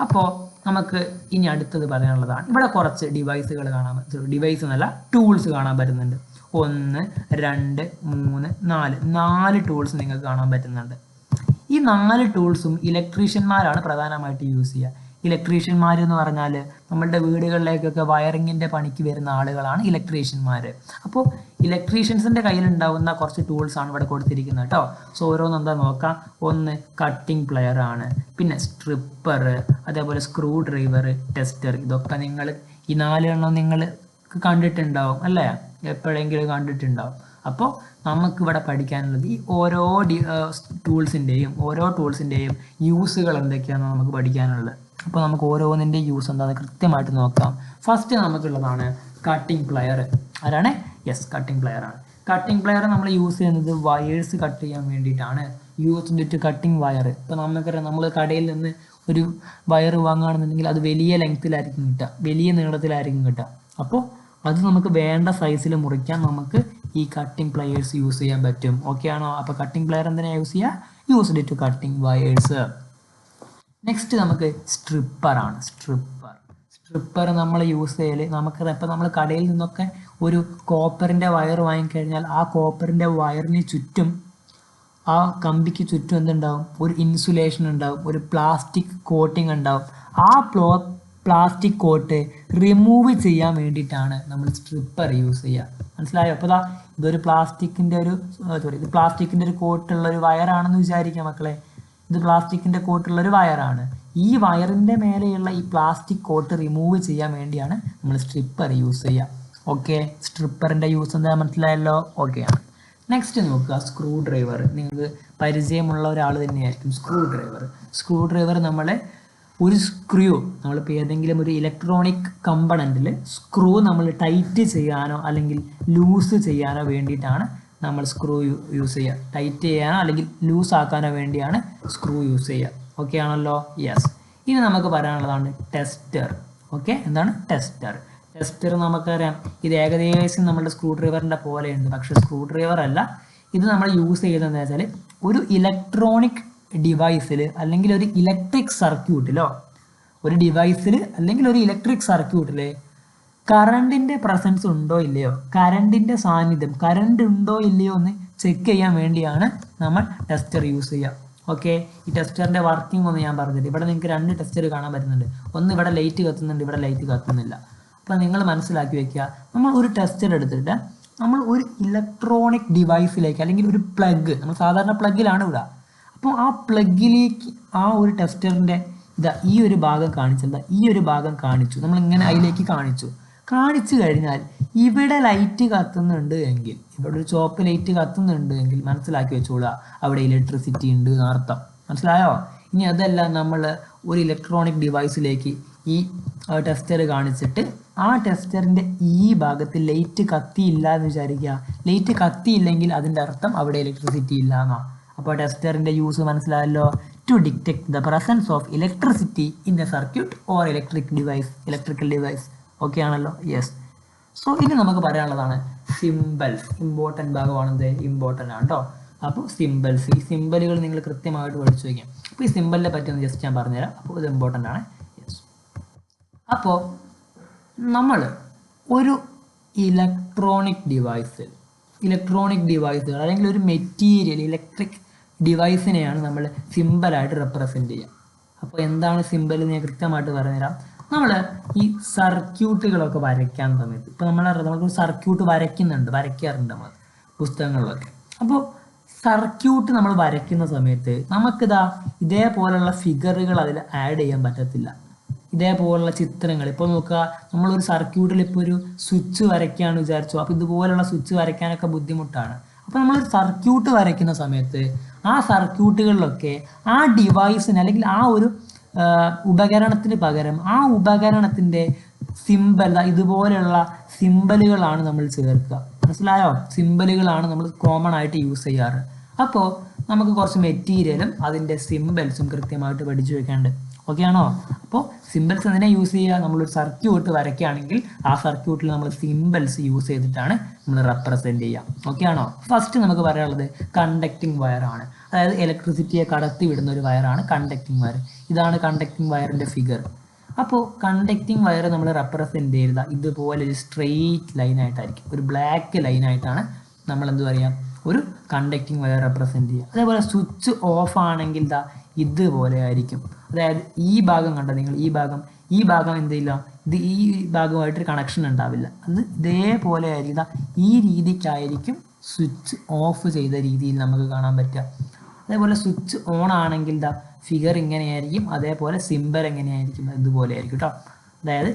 അപ്പോൾ നമുക്ക് ഇനി അടുത്തത് പറയാനുള്ളതാണ്. ഇവിടെ കുറച്ച് ഡിവൈസുകൾ ഡിവൈസ് എന്നല്ല, ടൂൾസ് കാണാൻ പറ്റുന്നുണ്ട്. 1, 2, 3, 4 ടൂൾസ് നിങ്ങൾക്ക് കാണാൻ പറ്റുന്നുണ്ട്. ഈ 4 ടൂൾസും ഇലക്ട്രീഷ്യന്മാരാണ് പ്രധാനമായിട്ട് യൂസ് ചെയ്യുക. ഇലക്ട്രീഷ്യന്മാർ എന്ന് പറഞ്ഞാൽ നമ്മളുടെ വീടുകളിലേക്കൊക്കെ വയറിങ്ങിൻ്റെ പണിക്ക് വരുന്ന ആളുകളാണ് ഇലക്ട്രീഷ്യന്മാർ. അപ്പോൾ ഇലക്ട്രീഷ്യൻസിൻ്റെ കയ്യിലുണ്ടാവുന്ന കുറച്ച് ടൂൾസാണ് ഇവിടെ കൊടുത്തിരിക്കുന്നത് കേട്ടോ. സോ ഓരോന്ന് എന്താ നോക്കാം. ഒന്ന് കട്ടിംഗ് പ്ലെയർ ആണ്, പിന്നെ സ്ട്രിപ്പർ, അതേപോലെ സ്ക്രൂ ഡ്രൈവർ, ടെസ്റ്റർ. ഇതൊക്കെ നിങ്ങൾ ഈ 4 എണ്ണം നിങ്ങൾ കണ്ടിട്ടുണ്ടാവും അല്ലേ, എപ്പോഴെങ്കിലും കണ്ടിട്ടുണ്ടാവും. അപ്പോൾ നമുക്കിവിടെ പഠിക്കാനുള്ളത് ഈ ഓരോ ടൂൾസിൻ്റെയും യൂസുകൾ എന്തൊക്കെയാണെന്ന് നമുക്ക് പഠിക്കാനുള്ളത്. അപ്പോൾ നമുക്ക് ഓരോന്നിൻ്റെ യൂസ് എന്താണെന്ന് കൃത്യമായിട്ട് നോക്കാം. ഫസ്റ്റ് നമുക്കുള്ളതാണ് കട്ടിംഗ് പ്ലെയർ. ആരാണ്? യെസ്, കട്ടിംഗ് പ്ലെയർ ആണ്. കട്ടിംഗ് പ്ലെയർ നമ്മൾ യൂസ് ചെയ്യുന്നത് വയേഴ്സ് കട്ട് ചെയ്യാൻ വേണ്ടിയിട്ടാണ്. Used to cutting wire. ഇപ്പോൾ നമുക്കറിയാം, നമ്മൾ കടയിൽ നിന്ന് ഒരു വയർ വാങ്ങുകയാണെന്നുണ്ടെങ്കിൽ അത് വലിയ ലെങ്ത്തിലായിരിക്കും കിട്ടുക, വലിയ നീളത്തിലായിരിക്കും കിട്ടുക. അപ്പോൾ അത് നമുക്ക് വേണ്ട സൈസിൽ മുറിക്കാൻ നമുക്ക് ഈ കട്ടിംഗ് പ്ലെയേഴ്സ് യൂസ് ചെയ്യാൻ പറ്റും. ഓക്കെ ആണോ? അപ്പോൾ കട്ടിംഗ് പ്ലെയർ എന്തിനാ യൂസ് ചെയ്യുക? Used to cutting wires. Next നമുക്ക് സ്ട്രിപ്പറാണ്. സ്ട്രിപ്പർ നമ്മൾ യൂസ് ചെയ്യൽ നമുക്കറിയാം. ഇപ്പോൾ നമ്മൾ കടയിൽ നിന്നൊക്കെ ഒരു കോപ്പറിൻ്റെ വയർ വാങ്ങിക്കഴിഞ്ഞാൽ ആ കോപ്പറിൻ്റെ വയറിന് ചുറ്റും, ആ കമ്പിക്ക് ചുറ്റും എന്തുണ്ടാവും? ഒരു ഇൻസുലേഷൻ ഉണ്ടാവും, ഒരു പ്ലാസ്റ്റിക് കോട്ടിംഗ് ഉണ്ടാവും. ആ പ്ലാസ്റ്റിക് കോട്ട് റിമൂവ് ചെയ്യാൻ വേണ്ടിയിട്ടാണ് നമ്മൾ സ്ട്രിപ്പർ യൂസ് ചെയ്യുക. മനസ്സിലായോ? അപ്പോൾ ഇതൊരു പ്ലാസ്റ്റിക്കിൻ്റെ ഒരു കോട്ടുള്ള ഒരു വയറാണെന്ന് വിചാരിക്കുക മക്കളെ. ഇത് പ്ലാസ്റ്റിക്കിൻ്റെ കോട്ടുള്ളൊരു വയറാണ്. ഈ വയറിൻ്റെ മേലെയുള്ള ഈ പ്ലാസ്റ്റിക് കോട്ട് റിമൂവ് ചെയ്യാൻ വേണ്ടിയാണ് നമ്മൾ സ്ട്രിപ്പർ യൂസ് ചെയ്യുക. ഓക്കെ, സ്ട്രിപ്പറിൻ്റെ യൂസ് എന്താ മനസ്സിലായല്ലോ? ഓക്കെ ആണ്. നെക്സ്റ്റ് നോക്കുക, സ്ക്രൂ ഡ്രൈവർ. നിങ്ങൾക്ക് പരിചയമുള്ള ഒരാൾ തന്നെയായിരിക്കും സ്ക്രൂ ഡ്രൈവർ. നമ്മളെ ഒരു സ്ക്രൂ, നമ്മളിപ്പോൾ ഏതെങ്കിലും ഒരു ഇലക്ട്രോണിക് കമ്പണൻറ്റിൽ സ്ക്രൂ നമ്മൾ ടൈറ്റ് ചെയ്യാനോ അല്ലെങ്കിൽ ലൂസ് ചെയ്യാനോ വേണ്ടിയിട്ടാണ് നമ്മൾ സ്ക്രൂ യൂസ് ചെയ്യുക. ടൈറ്റ് ചെയ്യാനോ അല്ലെങ്കിൽ ലൂസ് ആക്കാനോ വേണ്ടിയാണ് സ്ക്രൂ യൂസ് ചെയ്യുക. ഓക്കെ ആണല്ലോ? യെസ്. ഇനി നമുക്ക് പറയാനുള്ളതാണ് ടെസ്റ്റർ. ഓക്കെ, എന്താണ് ടെസ്റ്റർ? ടെസ്റ്റർ നമുക്കറിയാം, ഇത് ഏകദേശം നമ്മുടെ സ്ക്രൂ ഡ്രൈവറിൻ്റെ പോലെയുണ്ട്, പക്ഷെ സ്ക്രൂ ഡ്രൈവർ അല്ല. ഇത് നമ്മൾ യൂസ് ചെയ്യുന്നത് എന്താ വെച്ചാൽ, ഒരു ഇലക്ട്രോണിക് ഡിവൈസിൽ അല്ലെങ്കിൽ ഒരു ഇലക്ട്രിക് സർക്യൂട്ടിലോ അല്ലെങ്കിൽ ഒരു ഇലക്ട്രിക് സർക്യൂട്ടിൽ കറണ്ടിൻ്റെ പ്രസൻസ് ഉണ്ടോ ഇല്ലയോ, കറണ്ടിൻ്റെ സാന്നിധ്യം, കറണ്ട് ഉണ്ടോ ഇല്ലയോ എന്ന് ചെക്ക് ചെയ്യാൻ വേണ്ടിയാണ് നമ്മൾ ടെസ്റ്റർ യൂസ് ചെയ്യുക. ഓക്കെ, ഈ ടെസ്റ്ററിൻ്റെ വർക്കിംഗ് ഒന്ന് ഞാൻ പറഞ്ഞിട്ട്, ഇവിടെ നിങ്ങൾക്ക് 2 ടെസ്റ്റർ കാണാൻ പറ്റുന്നുണ്ട്. ഒന്ന് ഇവിടെ ലൈറ്റ് കത്തുന്നുണ്ട്, ഇവിടെ ലൈറ്റ് കത്തുന്നില്ല. അപ്പോൾ നിങ്ങൾ മനസ്സിലാക്കി വെക്കുക, നമ്മൾ ഒരു ടെസ്റ്റർ എടുത്തിട്ട് നമ്മൾ ഒരു ഇലക്ട്രോണിക് ഡിവൈസിലേക്ക് അല്ലെങ്കിൽ ഒരു പ്ലഗ്, നമ്മൾ സാധാരണ പ്ലഗിലാണ് ഇടുക. അപ്പോൾ ആ പ്ലഗിലേക്ക് ആ ഒരു ടെസ്റ്ററിൻ്റെ ഈ ഒരു ഭാഗം കാണിച്ചത്, ഈ ഒരു ഭാഗം കാണിച്ചു, നമ്മളിങ്ങനെ അതിലേക്ക് കാണിച്ചു കഴിഞ്ഞാൽ ഇവിടെ ലൈറ്റ് കത്തുന്നുണ്ട് എങ്കിൽ, ഇവിടെ ഒരു ചോപ്പ് ലൈറ്റ് കത്തുന്നുണ്ട് എങ്കിൽ മനസ്സിലാക്കി വെച്ചോളുക, അവിടെ ഇലക്ട്രിസിറ്റി ഉണ്ട് എന്നർത്ഥം. മനസ്സിലായോ? ഇനി അതല്ല, നമ്മൾ ഒരു ഇലക്ട്രോണിക് ഡിവൈസിലേക്ക് ഈ ടെസ്റ്റർ കാണിച്ചിട്ട് ആ ടെസ്റ്ററിൻ്റെ ഈ ഭാഗത്ത് ലൈറ്റ് കത്തിയില്ല എന്ന് വിചാരിക്കുക. ലൈറ്റ് കത്തിയില്ലെങ്കിൽ അതിൻ്റെ അർത്ഥം അവിടെ ഇലക്ട്രിസിറ്റി ഇല്ല എന്നാണ്. അപ്പോൾ ടെസ്റ്ററിൻ്റെ യൂസ് മനസ്സിലായല്ലോ. To detect the presence of electricity in a circuit or electrical device. Okay ആണല്ലോ? യെസ്. സോ ഇനി നമുക്ക് പറയാനുള്ളതാണ് സിംബൽസ്. ഇമ്പോർട്ടൻറ്റ് ഭാഗമാണെന്ത്? ഇമ്പോർട്ടൻ്റ് ആണ് കേട്ടോ. അപ്പോൾ സിംബൽസ്, ഈ സിംബലുകൾ നിങ്ങൾ കൃത്യമായിട്ട് പഠിച്ചു വയ്ക്കാം. അപ്പോൾ ഈ സിംബലിനെ പറ്റി ഒന്ന് ജസ്റ്റ് ഞാൻ പറഞ്ഞുതരാം. അപ്പോൾ ഇത് ഇമ്പോർട്ടൻ്റ് ആണ്. യെസ്. അപ്പോൾ നമ്മൾ ഒരു ഇലക്ട്രോണിക് ഡിവൈസുകൾ അല്ലെങ്കിൽ ഒരു മെറ്റീരിയൽ, ഇലക്ട്രിക് ഡിവൈസിനെയാണ് നമ്മൾ സിംബലായിട്ട് റെപ്രസെൻ്റ് ചെയ്യുക. അപ്പോൾ എന്താണ് സിംബൽ എന്ന് ഞാൻ കൃത്യമായിട്ട് പറഞ്ഞുതരാം. നമ്മൾ ഈ സർക്യൂട്ടുകളൊക്കെ വരയ്ക്കാൻ സമയത്ത്, ഇപ്പോൾ നമ്മളൊരു സർക്യൂട്ട് വരയ്ക്കാറുണ്ട് നമ്മൾ പുസ്തകങ്ങളിലൊക്കെ. അപ്പോൾ സർക്യൂട്ട് നമ്മൾ വരയ്ക്കുന്ന സമയത്ത് ഇതേപോലുള്ള ഫിഗറുകൾ അതിൽ ആഡ് ചെയ്യാൻ പറ്റത്തില്ല. ഇതേപോലുള്ള ചിത്രങ്ങൾ ഇപ്പോൾ നോക്കുക, നമ്മളൊരു സർക്യൂട്ടിൽ ഇപ്പോൾ ഒരു സ്വിച്ച് വരയ്ക്കുകയാണെന്ന് വിചാരിച്ചോ, അപ്പോൾ ഇതുപോലുള്ള സ്വിച്ച് വരയ്ക്കാനൊക്കെ ബുദ്ധിമുട്ടാണ്. അപ്പോൾ നമ്മളൊരു സർക്യൂട്ട് വരയ്ക്കുന്ന സമയത്ത് ആ സർക്യൂട്ടുകളിലൊക്കെ ആ ഡിവൈസിന് അല്ലെങ്കിൽ ആ ഒരു ഉപകരണത്തിന് പകരം ആ ഉപകരണത്തിൻ്റെ സിംബൽ, ഇതുപോലെയുള്ള സിംബലുകളാണ് നമ്മൾ ചേർക്കുക. മനസ്സിലായോ? സിംബലുകളാണ് നമ്മൾ കോമൺ ആയിട്ട് യൂസ് ചെയ്യാറ്. അപ്പോൾ നമുക്ക് കുറച്ച് മെറ്റീരിയലും അതിൻ്റെ സിംബൽസും കൃത്യമായിട്ട് പഠിച്ചു വെക്കാണ്ട്. ഓക്കെ ആണോ? അപ്പോൾ സിംബൽസ് എന്തിനാ യൂസ് ചെയ്യുക? നമ്മളൊരു സർക്യൂട്ട് വരയ്ക്കുകയാണെങ്കിൽ ആ സർക്യൂട്ടിൽ നമ്മൾ സിംബൽസ് യൂസ് ചെയ്തിട്ടാണ് നമ്മൾ റെപ്രസെൻറ്റ് ചെയ്യുക. ഓക്കെ ആണോ? ഫസ്റ്റ് നമുക്ക് പറയാനുള്ളത് കണ്ടക്റ്റിംഗ് വയറാണ്. അതായത് ഇലക്ട്രിസിറ്റിയെ കടത്തി വിടുന്ന ഒരു വയറാണ് കണ്ടക്റ്റിംഗ് വയർ. ഇതാണ് കണ്ടക്റ്റിംഗ് വയറിൻ്റെ ഫിഗർ. അപ്പോൾ കണ്ടക്റ്റിംഗ് വയർ നമ്മൾ റെപ്രസെൻറ്റ് ചെയ്യുക ഇതുപോലെ ഒരു സ്ട്രെയിറ്റ് ലൈനായിട്ടായിരിക്കും, ഒരു ബ്ലാക്ക് ലൈനായിട്ടാണ് നമ്മൾ എന്ത് പറയുക, ഒരു കണ്ടക്റ്റിംഗ് വയർ റെപ്രസെൻറ്റ് ചെയ്യുക. അതേപോലെ സ്വിച്ച് ഓഫ് ആണെങ്കിൽ ഇതുപോലെ ആയിരിക്കും. അതായത് ഈ ഭാഗം കണ്ട നിങ്ങൾ, ഈ ഭാഗം എന്തില്ല, ഇത് ഈ ഭാഗമായിട്ടൊരു കണക്ഷൻ ഉണ്ടാവില്ല. അത് ഇതേപോലെ ആയിരിക്കും, ഈ രീതിക്കായിരിക്കും സ്വിച്ച് ഓഫ് ചെയ്ത രീതിയിൽ നമുക്ക് കാണാൻ പറ്റുക. അതേപോലെ സ്വിച്ച് ഓൺ ആണെങ്കിൽ ഫിഗർ ഇങ്ങനെയായിരിക്കും, അതേപോലെ സിമ്പൽ എങ്ങനെയായിരിക്കും, ഇതുപോലെ ആയിരിക്കും കേട്ടോ. അതായത്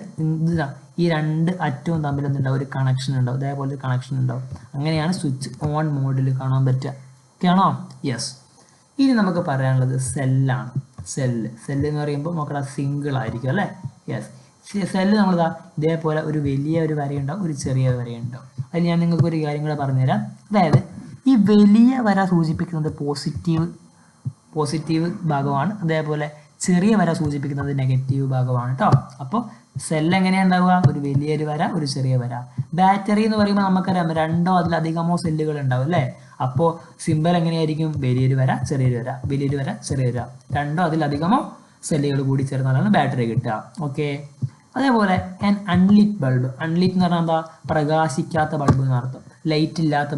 ഈ രണ്ട് അറ്റവും തമ്മിൽ എന്തുണ്ടാവും, ഒരു കണക്ഷൻ ഉണ്ടാവും, അതേപോലെ ഒരു കണക്ഷൻ ഉണ്ടാവും. അങ്ങനെയാണ് സ്വിച്ച് ഓൺ മോഡിൽ കാണാൻ പറ്റുക. ഓക്കെ ആണോ? യെസ്. ഇനി നമുക്ക് പറയാനുള്ളത് സെല്ലാണ്. സെല്ല് എന്ന് പറയുമ്പോൾ നോക്കടാ സിംഗിൾ ആയിരിക്കും അല്ലേ? യെസ്. സെല്ല് നമ്മളിതാ ഇതേപോലെ ഒരു വലിയ ഒരു വരയുണ്ടാവും, ഒരു ചെറിയ വരയുണ്ടാവും. അതിൽ ഞാൻ നിങ്ങൾക്ക് ഒരു കാര്യം കൂടെ പറഞ്ഞുതരാം. അതായത് ഈ വലിയ വര സൂചിപ്പിക്കുന്നത് പോസിറ്റീവ് ഭാഗമാണ്, അതേപോലെ ചെറിയ വര സൂചിപ്പിക്കുന്നത് നെഗറ്റീവ് ഭാഗമാണ് കേട്ടോ. അപ്പോൾ സെല്ല് എങ്ങനെയാണ് ഉണ്ടാവുക, ഒരു വലിയൊരു വര, ഒരു ചെറിയ വര. ബാറ്ററി എന്ന് പറയുമ്പോൾ നമുക്കറിയാം രണ്ടോ അതിലധികമോ സെല്ലുകൾ ഉണ്ടാവും അല്ലേ? അപ്പോൾ സിമ്പൽ എങ്ങനെയായിരിക്കും, വലിയൊരു വര, ചെറിയൊരു വര, വലിയൊരു വര, ചെറിയൊരു വര, രണ്ടോ അതിലധികമോ സെല്ലുകൾ കൂടി ചേർന്നാലാണ് ബാറ്ററി കിട്ടുക. ഓക്കെ. അതേപോലെ അൺലിറ്റ് ബൾബ്. അൺലിറ്റ് എന്ന് പറഞ്ഞാൽ എന്താ, പ്രകാശിക്കാത്ത ബൾബ് എന്നർത്ഥം. ലൈറ്റ് ഇല്ലാത്ത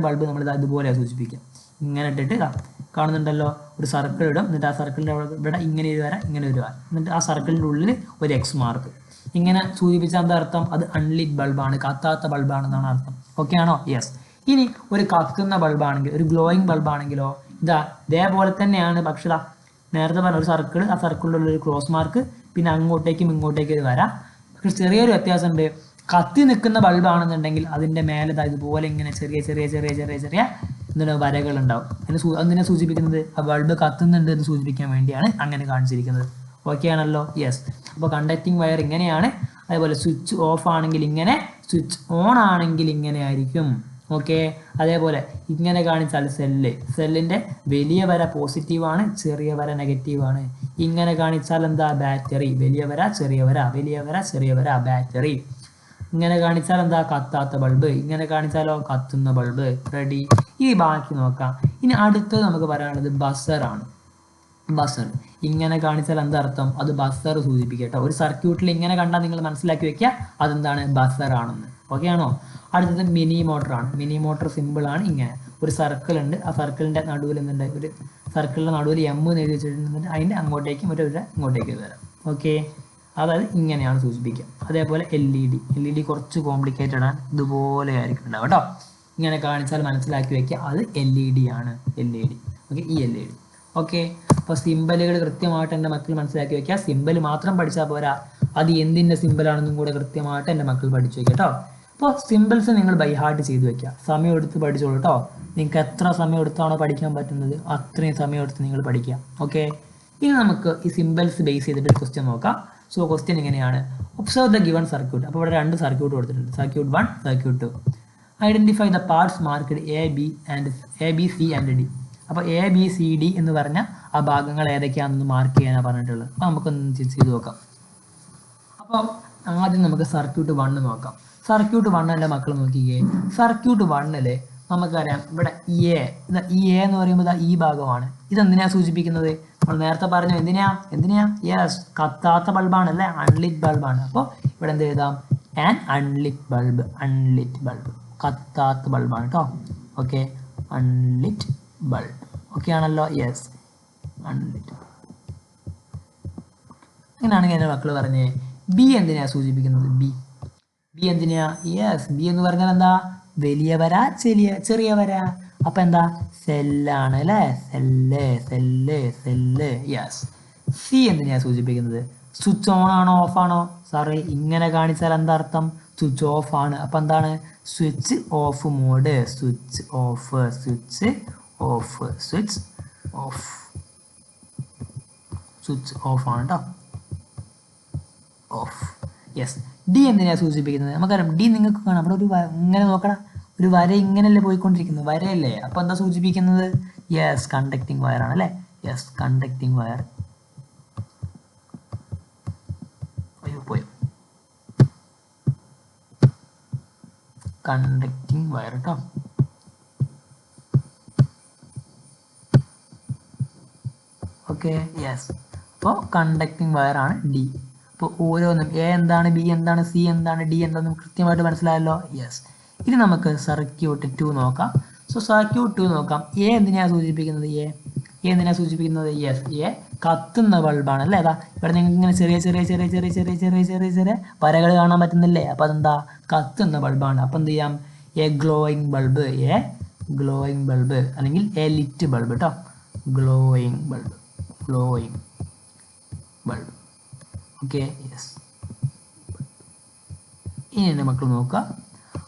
ബൾബ് നമ്മൾ ഇതുപോലെ സൂചിപ്പിക്കാം. ഇങ്ങനെ ഇട്ടിട്ട് കാണുന്നുണ്ടല്ലോ, ഒരു സർക്കിൾ ഇടും, എന്നിട്ട് ആ സർക്കിളിൻ്റെ ഇവിടെ ഇങ്ങനെ ഒരു വര, ഇങ്ങനെ ഒരു വര, എന്നിട്ട് ആ സർക്കിളിൻ്റെ ഉള്ളിൽ ഒരു എക്സ് മാർക്ക്. ഇങ്ങനെ സൂചിപ്പിച്ചാൽ എന്താ അർത്ഥം, അത് അൺലിറ്റ് ബൾബാണ്, കത്താത്ത ബൾബാണെന്നാണ് അർത്ഥം. ഓക്കെ ആണോ? യെസ്. ഇനി ഒരു കത്തുന്ന ബൾബാണെങ്കിൽ, ഒരു ഗ്ലോയിങ് ബൾബാണെങ്കിലോ ഇതേപോലെ തന്നെയാണ്. പക്ഷേ നേരത്തെ പറഞ്ഞ ഒരു സർക്കിൾ, ആ സർക്കിളിലുള്ള ഒരു ക്രോസ് മാർക്ക്, പിന്നെ അങ്ങോട്ടേക്കും ഇങ്ങോട്ടേക്കും ഒരു വര. പക്ഷെ ചെറിയൊരു വ്യത്യാസമുണ്ട്. കത്തി നിൽക്കുന്ന ബൾബാണെന്നുണ്ടെങ്കിൽ അതിൻ്റെ മേലെ ഇതുപോലെ ഇങ്ങനെ ചെറിയ എന്താണ് വരകൾ ഉണ്ടാവും. അതിനെ സൂചിപ്പിക്കുന്നത് ആ ബൾബ് കത്തുന്നുണ്ട് എന്ന് സൂചിപ്പിക്കാൻ വേണ്ടിയാണ് അങ്ങനെ കാണിച്ചിരിക്കുന്നത്. ഓക്കെ ആണല്ലോ? യെസ്. അപ്പോൾ കണ്ടക്റ്റിംഗ് വയർ ഇങ്ങനെയാണ്. അതേപോലെ സ്വിച്ച് ഓഫ് ആണെങ്കിൽ ഇങ്ങനെ, സ്വിച്ച് ഓൺ ആണെങ്കിൽ ഇങ്ങനെ ആയിരിക്കും. ഓക്കെ. അതേപോലെ ഇങ്ങനെ കാണിച്ചാൽ സെല്ലിൻ്റെ വലിയ വര പോസിറ്റീവാണ്, ചെറിയ വര നെഗറ്റീവാണ്. ഇങ്ങനെ കാണിച്ചാൽ എന്താ, ബാറ്ററി. വലിയ വര, ചെറിയ വര, വലിയ വര, ചെറിയ വര, ബാറ്ററി. ഇങ്ങനെ കാണിച്ചാൽ എന്താ, കത്താത്ത ബൾബ്. ഇങ്ങനെ കാണിച്ചാലോ, കത്തുന്ന ബൾബ്. റെഡി. ഈ ബാക്കി നോക്കാം. ഇനി അടുത്തത് നമുക്ക് പറയാനുള്ളത് ബസറാണ്. ബസർ ഇങ്ങനെ കാണിച്ചാൽ എന്താ അർത്ഥം, അത് ബസർ സൂചിപ്പിക്കട്ടോ. ഒരു സർക്യൂട്ടിൽ ഇങ്ങനെ കണ്ടാൽ നിങ്ങൾ മനസ്സിലാക്കി വെക്കുക അതെന്താണ്, ബസർ ആണെന്ന്. ഓക്കെ ആണോ? അടുത്തത് മിനി മോട്ടറാണ്. മിനി മോട്ടർ സിമ്പിൾ ആണ്. ഇങ്ങനെ ഒരു സർക്കിൾ ഉണ്ട്, ആ സർക്കിളിൻ്റെ നടുവിൽ എന്തുണ്ട്, ഒരു സർക്കിളിൻ്റെ നടുവിൽ എം എന്ന് എഴുതി വെച്ചിട്ടുണ്ട്, അതിൻ്റെ അങ്ങോട്ടേക്കും ഇങ്ങോട്ടേക്ക് വരാം. ഓക്കെ. അതായത് ഇങ്ങനെയാണ് സൂചിപ്പിക്കുക. അതേപോലെ എൽ ഇ ഡി കുറച്ച് കോംപ്ലിക്കേറ്റഡ് ആണ്, ഇതുപോലെ ആയിരിക്കും ഉണ്ടാവും കേട്ടോ. ഇങ്ങനെ കാണിച്ചാൽ മനസ്സിലാക്കി വെക്കുക അത് LED ആണ്. LED. ഓക്കെ. ഈ LED. ഓക്കെ. അപ്പോൾ സിമ്പലുകൾ കൃത്യമായിട്ട് എൻ്റെ മക്കൾ മനസ്സിലാക്കി വെക്കുക. സിമ്പൽ മാത്രം പഠിച്ചാൽ പോരാ, അത് എന്തിൻ്റെ സിമ്പലാണെന്നും കൂടെ കൃത്യമായിട്ട് എൻ്റെ മക്കൾ പഠിച്ചു വെക്കുക കേട്ടോ. അപ്പോൾ സിമ്പിൾസ് നിങ്ങൾ ബൈ ഹാർട്ട് ചെയ്ത് വെക്കുക. സമയം എടുത്ത് പഠിച്ചോളൂ കേട്ടോ. നിങ്ങൾക്ക് എത്ര സമയം എടുത്താണോ പഠിക്കാൻ പറ്റുന്നത് അത്രയും സമയം എടുത്ത് നിങ്ങൾ പഠിക്കുക. ഓക്കെ. ഇനി നമുക്ക് ഈ സിമ്പിൾസ് ബേസ് ചെയ്തിട്ട് ഒരു ക്വസ്റ്റ്യൻ നോക്കാം. സോ ക്വസ്റ്റ്യൻ ഇങ്ങനെയാണ്, ഒബ്സർവ് ദ ഗിവൺ സർക്യൂട്ട്. അപ്പോൾ ഇവിടെ രണ്ട് സർക്യൂട്ട് കൊടുത്തിട്ടുണ്ട്, circuit 1, circuit 2. Identify the parts marked A B C and D. അപ്പോൾ ABCD എന്ന് പറഞ്ഞ ആ ഭാഗങ്ങൾ ഏതൊക്കെയാണെന്ന് മാർക്ക് ചെയ്യാനാണ് പറഞ്ഞിട്ടുള്ളത്. അപ്പോൾ നമുക്കൊന്ന് ചെയ്ത് നോക്കാം. അപ്പോൾ ആദ്യം നമുക്ക് സർക്യൂട്ട് 1 നോക്കാം. സർക്യൂട്ട് 1 എൻ്റെ മക്കൾ നോക്കിക്കേ. സർക്യൂട്ട് 1 നമുക്കറിയാം ഇവിടെ ഈ എ എന്ന് പറയുമ്പോൾ ഈ ഭാഗമാണ്. ഇതെന്തിനാ സൂചിപ്പിക്കുന്നത്, നമ്മൾ നേരത്തെ പറഞ്ഞു എന്തിനാ യെസ്, കത്താത്ത ബൾബാണ് അല്ലേ, അൺലിറ്റ് ബൾബാണ്. അപ്പോൾ ഇവിടെ എന്ത് എഴുതാം, ആൻ അൺലിറ്റ് ബൾബ്, കത്താത്ത ബൾബാണ് കേട്ടോ. ഓക്കെ. അൺലിറ്റ് ബൾബ്. ഓക്കെ ആണല്ലോ? യെസ്, അൺലിറ്റ്. അങ്ങനെയാണെങ്കിൽ എൻ്റെ മക്കൾ പറഞ്ഞേ ബി എന്തിനാ സൂചിപ്പിക്കുന്നത്, ബി എന്തിനാ, യെസ്, ബി എന്ന് പറഞ്ഞാൽ എന്താ, വലിയ വര, ചെറിയ വര. അപ്പൊ എന്താ, സെല്ലാണ് അല്ലേ, സെല്ല്. യെസ്. സി എന്തിനാ സൂചിപ്പിക്കുന്നത്, സ്വിച്ച് ഓൺ ആണോ ഓഫ് ആണോ, സാറേ ഇങ്ങനെ കാണിച്ചാൽ എന്താ അർത്ഥം, സ്വിച്ച് ഓഫ് ആണ്. അപ്പൊ എന്താണ്, switch off mode, switch off ആണ് കേട്ടോ, ഓഫ്. യെസ്. ഡി എന്തിനാ സൂചിപ്പിക്കുന്നത്, നമുക്കറിയാം ഡി നിങ്ങൾക്ക് കാണാം അവിടെ ഒരു ഇങ്ങനെ നോക്കണം, ഒരു വര ഇങ്ങനെയല്ലേ പോയിക്കൊണ്ടിരിക്കുന്നത്, വരയല്ലേ. അപ്പൊ എന്താ സൂചിപ്പിക്കുന്നത്, യെസ്, കണ്ടക്ടിങ് വയർ ആണ് അല്ലേ. Yes, conducting wire. Conducting wire കേട്ടോ. ഓക്കെ. യെസ്. അപ്പോൾ കണ്ടക്ടിങ് വയർ ആണ് ഡി. അപ്പോൾ ഓരോന്നും എ എന്താണ്, ബി എന്താണ്, സി എന്താണ്, ഡി എന്താണെന്ന് കൃത്യമായിട്ട് മനസ്സിലായല്ലോ. യെസ്. ഇനി നമുക്ക് സർക്യൂട്ട് 2 നോക്കാം. സോ സർക്യൂട്ട് 2 നോക്കാം. എ എന്തിനാണ് സൂചിപ്പിക്കുന്നത്, എന്തിനാ സൂചിപ്പിക്കുന്നത്? യെസ്, എ കത്തുന്ന ബൾബാണ് അല്ലേ? അതാ ഇവിടെ നിങ്ങൾക്ക് ഇങ്ങനെ ചെറിയ ചെറിയ ചെറിയ ചെറിയ ചെറിയ ചെറിയ ചെറിയ ചെറിയ വരകൾ കാണാൻ പറ്റുന്നില്ലേ? അപ്പോൾ അതെന്താ? കത്തുന്ന ബൾബാണ്. അപ്പം എന്ത് ചെയ്യാം? A glowing bulb, A glowing bulb അല്ലെങ്കിൽ എ ലിറ്റ് ബൾബ് കേട്ടോ. Glowing bulb, glowing bulb. Okay, yes. ഇനി എൻ്റെ മക്കൾ നോക്കുക,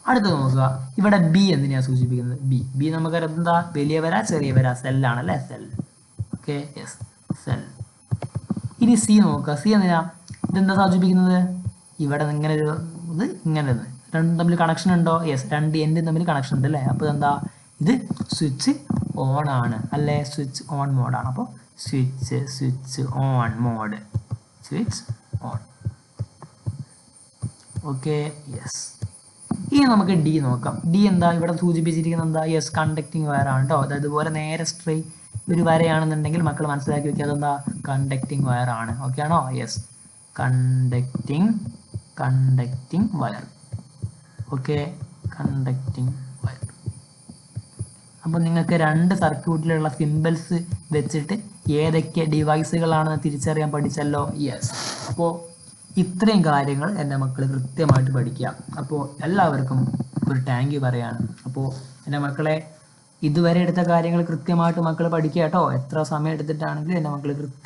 അടുത്തത് നോക്കുക. ഇവിടെ ബി എന്തിനാണ് സൂചിപ്പിക്കുന്നത്? ബി നമുക്കറിയാം എന്താ? വലിയ വര ചെറിയ വര, സെല്ലാണ് അല്ലേ? സെൽ. Okay, yes, cell. ഇനി സി നോക്കുക. സി എന്തിനാ? ഇതെന്താ സൂചിപ്പിക്കുന്നത്? ഇവിടെ ഇങ്ങനെ ഒരു ഇത്, ഇങ്ങനെ ഇത് രണ്ടും തമ്മിൽ കണക്ഷൻ ഉണ്ടോ? യെസ്, രണ്ട് എൻഡും തമ്മിൽ കണക്ഷൻ ഉണ്ട് അല്ലേ? അപ്പോൾ എന്താ? ഇത് സ്വിച്ച് ഓൺ ആണ് അല്ലേ? സ്വിച്ച് ഓൺ മോഡാണ്. അപ്പോൾ switch on mode, switch on. Okay, yes. ഇനി നമുക്ക് ഡി നോക്കാം. ഡി എന്താ? ഇവിടെ സൂചിപ്പിച്ചിരിക്കുന്നത് എന്താ? യെസ്, കണ്ടക്റ്റിംഗ് വയർ ആണ് കേട്ടോ. അതായത് ഇതുപോലെ നേരെ സ്ട്രെയിറ്റ് ഒരു വരയാണെന്നുണ്ടെങ്കിൽ മക്കൾ മനസ്സിലാക്കി വെക്കുക, അതെന്താ? കണ്ടക്റ്റിംഗ് വയർ ആണ്. ഓക്കെ ആണോ? Yes, conducting wire. Okay, conducting wire. അപ്പോൾ നിങ്ങൾക്ക് രണ്ട് സർക്യൂട്ടിലുള്ള സിമ്പിൾസ് വെച്ചിട്ട് ഏതൊക്കെ ഡിവൈസുകളാണെന്ന് തിരിച്ചറിയാൻ പഠിച്ചല്ലോ. യെസ്. അപ്പോൾ ഇത്രയും കാര്യങ്ങൾ എൻ്റെ മക്കൾ കൃത്യമായിട്ട് പഠിക്കുക. അപ്പോൾ എല്ലാവർക്കും ഒരു താങ്ക് യു പറയാണ്. അപ്പോൾ എൻ്റെ മക്കളെ ഇതുവരെ എടുത്ത കാര്യങ്ങൾ കൃത്യമായിട്ട് മക്കൾ പഠിക്കുക കേട്ടോ. എത്ര സമയം എടുത്തിട്ടാണെങ്കിലും എൻ്റെ മക്കൾ കൃത്യം